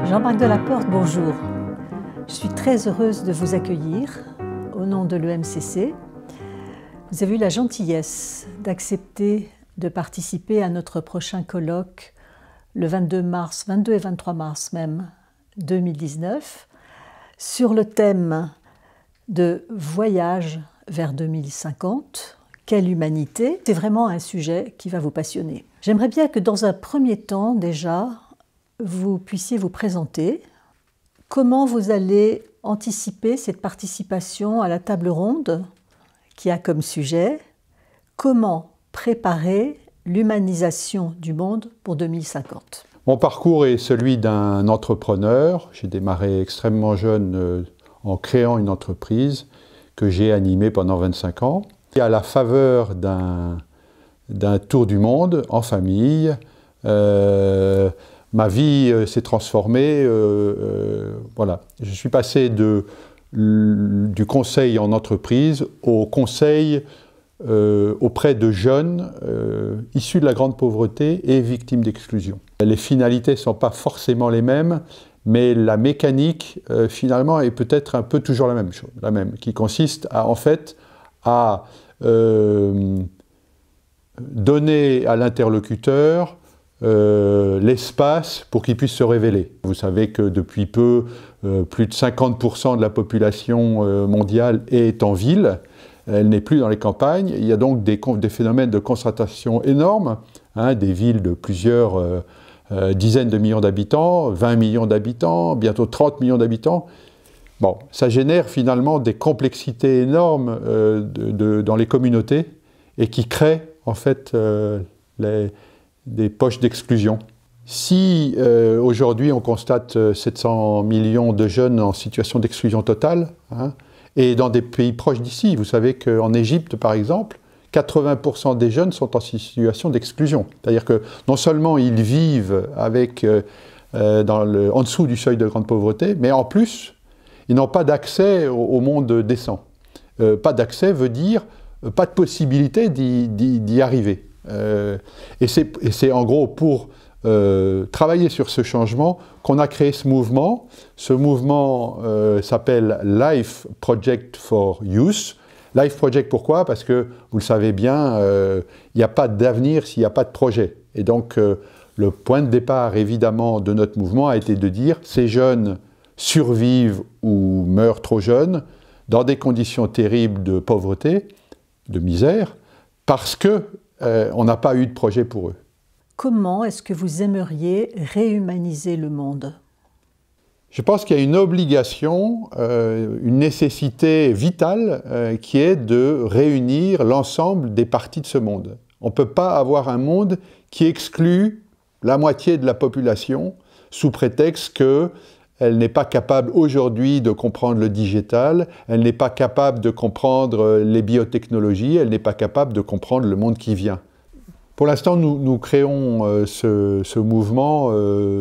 Jean-Marc Delaporte, bonjour. Je suis très heureuse de vous accueillir au nom de l'EMCC. Vous avez eu la gentillesse d'accepter de participer à notre prochain colloque le 22 et 23 mars même 2019 sur le thème de voyage vers 2050. Quelle humanité? C'est vraiment un sujet qui va vous passionner. J'aimerais bien que dans un premier temps déjà, vous puissiez vous présenter. Comment vous allez anticiper cette participation à la table ronde qui a comme sujet « Comment préparer l'humanisation du monde pour 2050 ». Mon parcours est celui d'un entrepreneur. J'ai démarré extrêmement jeune en créant une entreprise que j'ai animée pendant 25 ans. Et à la faveur d'un tour du monde en famille, ma vie s'est transformée. Voilà. Je suis passé du conseil en entreprise au conseil auprès de jeunes issus de la grande pauvreté et victimes d'exclusion. Les finalités ne sont pas forcément les mêmes, mais la mécanique, finalement, est peut-être un peu toujours la même chose, qui consiste en fait, à donner à l'interlocuteur l'espace pour qu'il puisse se révéler. Vous savez que depuis peu, plus de 50% de la population mondiale est en ville. Elle n'est plus dans les campagnes. Il y a donc des phénomènes de concentration énormes, des villes de plusieurs dizaines de millions d'habitants, 20 millions d'habitants, bientôt 30 millions d'habitants. Bon, ça génère finalement des complexités énormes dans les communautés et qui créent en fait des poches d'exclusion. Si aujourd'hui on constate 700 millions de jeunes en situation d'exclusion totale, et dans des pays proches d'ici, vous savez qu'en Égypte par exemple, 80% des jeunes sont en situation d'exclusion. C'est-à-dire que non seulement ils vivent avec, en dessous du seuil de grande pauvreté, mais en plus, ils n'ont pas d'accès au monde décent. Pas d'accès veut dire pas de possibilité d'y arriver. Et c'est en gros pour travailler sur ce changement qu'on a créé ce mouvement. Ce mouvement s'appelle Life Project for Youth. Life Project, pourquoi? Parce que, vous le savez bien, il n'y a pas d'avenir s'il n'y a pas de projet. Et donc, le point de départ, évidemment, de notre mouvement a été de dire ces jeunes survivent ou meurent trop jeunes dans des conditions terribles de pauvreté, de misère, parce qu'on n'a pas eu de projet pour eux. Comment est-ce que vous aimeriez réhumaniser le monde? Je pense qu'il y a une obligation, une nécessité vitale qui est de réunir l'ensemble des parties de ce monde. On ne peut pas avoir un monde qui exclut la moitié de la population sous prétexte qu'elle n'est pas capable aujourd'hui de comprendre le digital, elle n'est pas capable de comprendre les biotechnologies, elle n'est pas capable de comprendre le monde qui vient. Pour l'instant, nous créons ce mouvement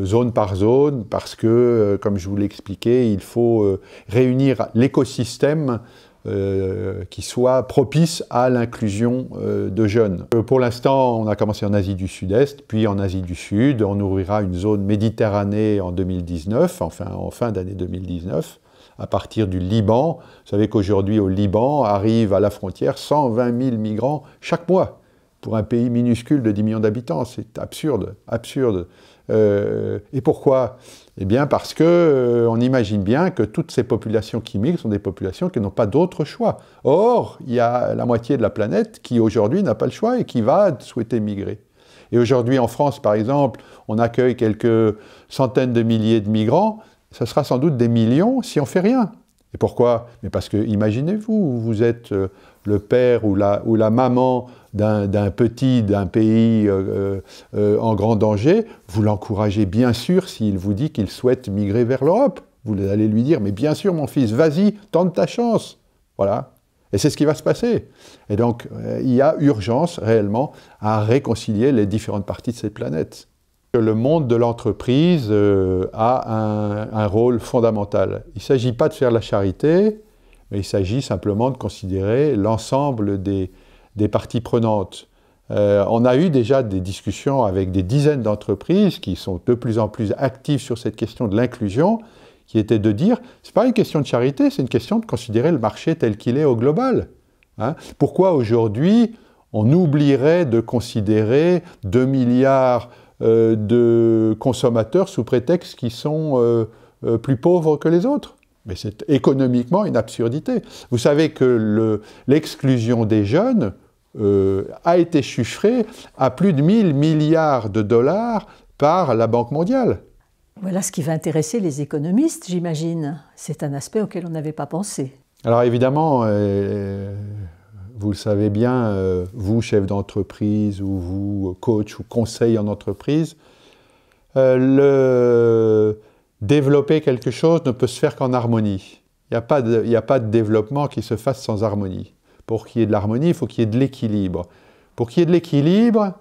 zone par zone parce que, comme je vous l'ai expliqué, il faut réunir l'écosystème qui soit propice à l'inclusion de jeunes. Pour l'instant, on a commencé en Asie du Sud-Est, puis en Asie du Sud. On ouvrira une zone Méditerranée en 2019, enfin en fin d'année 2019, à partir du Liban. Vous savez qu'aujourd'hui, au Liban, arrivent à la frontière 120 000 migrants chaque mois. Pour un pays minuscule de 10 millions d'habitants, c'est absurde, absurde. Et pourquoi? Eh bien parce qu'on imagine bien que toutes ces populations qui migrent sont des populations qui n'ont pas d'autre choix. Or, il y a la moitié de la planète qui aujourd'hui n'a pas le choix et qui va souhaiter migrer. Et aujourd'hui en France, par exemple, on accueille quelques centaines de milliers de migrants, ce sera sans doute des millions si on ne fait rien. Et pourquoi? Mais parce que, imaginez-vous, vous êtes le père ou la maman d'un pays en grand danger, vous l'encouragez bien sûr s'il vous dit qu'il souhaite migrer vers l'Europe. Vous allez lui dire, mais bien sûr mon fils, vas-y, tente ta chance. Voilà. Et c'est ce qui va se passer. Et donc, il y a urgence réellement à réconcilier les différentes parties de cette planète. Le monde de l'entreprise a un rôle fondamental. Il ne s'agit pas de faire la charité, mais il s'agit simplement de considérer l'ensemble des parties prenantes. On a eu déjà des discussions avec des dizaines d'entreprises qui sont de plus en plus actives sur cette question de l'inclusion, qui était de dire, ce n'est pas une question de charité, c'est une question de considérer le marché tel qu'il est au global. Hein? Pourquoi aujourd'hui on oublierait de considérer 2 milliards de consommateurs sous prétexte qu'ils sont plus pauvres que les autres? Mais c'est économiquement une absurdité. Vous savez que l'exclusion des jeunes a été chiffrée à plus de 1 000 milliards de dollars par la Banque mondiale. Voilà ce qui va intéresser les économistes, j'imagine. C'est un aspect auquel on n'avait pas pensé. Alors évidemment, vous le savez bien, vous, chef d'entreprise, ou vous, coach ou conseil en entreprise, développer quelque chose ne peut se faire qu'en harmonie. Il n'y a pas de développement qui se fasse sans harmonie. Pour qu'il y ait de l'harmonie, il faut qu'il y ait de l'équilibre. Pour qu'il y ait de l'équilibre,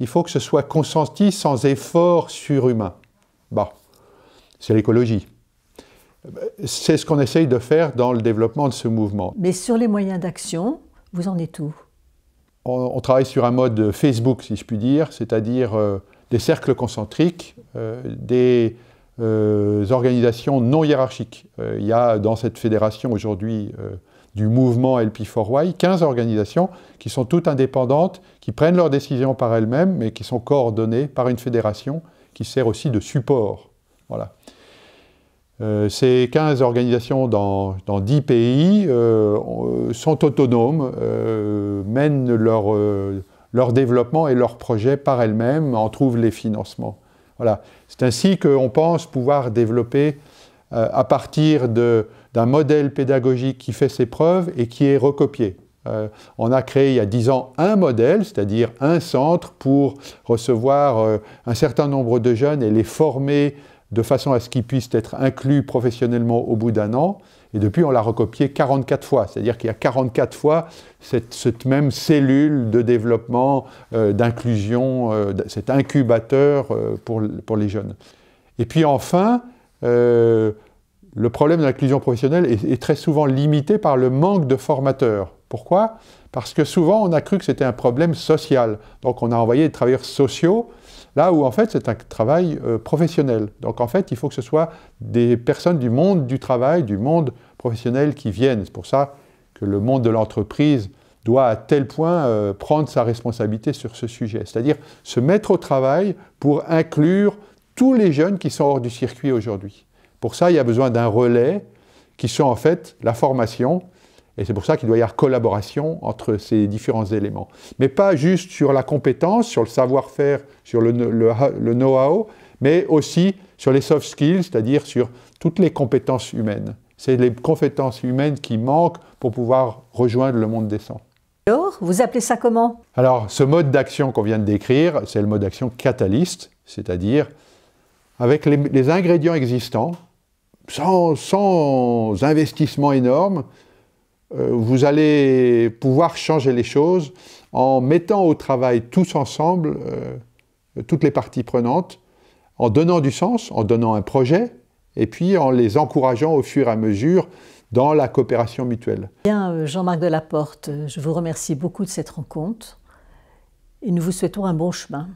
il faut que ce soit consenti sans effort surhumain. Bon, c'est l'écologie. C'est ce qu'on essaye de faire dans le développement de ce mouvement. Mais sur les moyens d'action, vous en êtes où? On travaille sur un mode Facebook, si je puis dire, c'est-à-dire des cercles concentriques, des organisations non hiérarchiques. Il y a dans cette fédération aujourd'hui du mouvement LP4Y 15 organisations qui sont toutes indépendantes, qui prennent leurs décisions par elles-mêmes, mais qui sont coordonnées par une fédération qui sert aussi de support. Voilà. Ces 15 organisations dans 10 pays sont autonomes, mènent leur développement et leurs projets par elles-mêmes, en trouvent les financements. Voilà. C'est ainsi qu'on pense pouvoir développer à partir d'un modèle pédagogique qui fait ses preuves et qui est recopié. On a créé il y a 10 ans un modèle, c'est-à-dire un centre pour recevoir un certain nombre de jeunes et les former de façon à ce qu'ils puissent être inclus professionnellement au bout d'un an. Et depuis, on l'a recopié 44 fois. C'est-à-dire qu'il y a 44 fois cette même cellule de développement, d'inclusion, cet incubateur pour les jeunes. Et puis enfin, le problème de l'inclusion professionnelle est très souvent limité par le manque de formateurs. Pourquoi? Parce que souvent, on a cru que c'était un problème social. Donc, on a envoyé des travailleurs sociaux, là où, en fait, c'est un travail professionnel. Donc, en fait, il faut que ce soit des personnes du monde du travail, du monde professionnel qui viennent. C'est pour ça que le monde de l'entreprise doit à tel point prendre sa responsabilité sur ce sujet. C'est-à-dire se mettre au travail pour inclure tous les jeunes qui sont hors du circuit aujourd'hui. Pour ça, il y a besoin d'un relais qui sont en fait la formation. Et c'est pour ça qu'il doit y avoir collaboration entre ces différents éléments. Mais pas juste sur la compétence, sur le savoir-faire, sur le know-how, mais aussi sur les soft skills, c'est-à-dire sur toutes les compétences humaines. C'est les compétences humaines qui manquent pour pouvoir rejoindre le monde décent. Alors, vous appelez ça comment? Alors, ce mode d'action qu'on vient de décrire, c'est le mode d'action catalyste, c'est-à-dire avec les ingrédients existants, sans investissement énorme, vous allez pouvoir changer les choses en mettant au travail tous ensemble, toutes les parties prenantes, en donnant du sens, en donnant un projet, et puis en les encourageant au fur et à mesure dans la coopération mutuelle. Bien, Jean-Marc Delaporte, je vous remercie beaucoup de cette rencontre et nous vous souhaitons un bon chemin.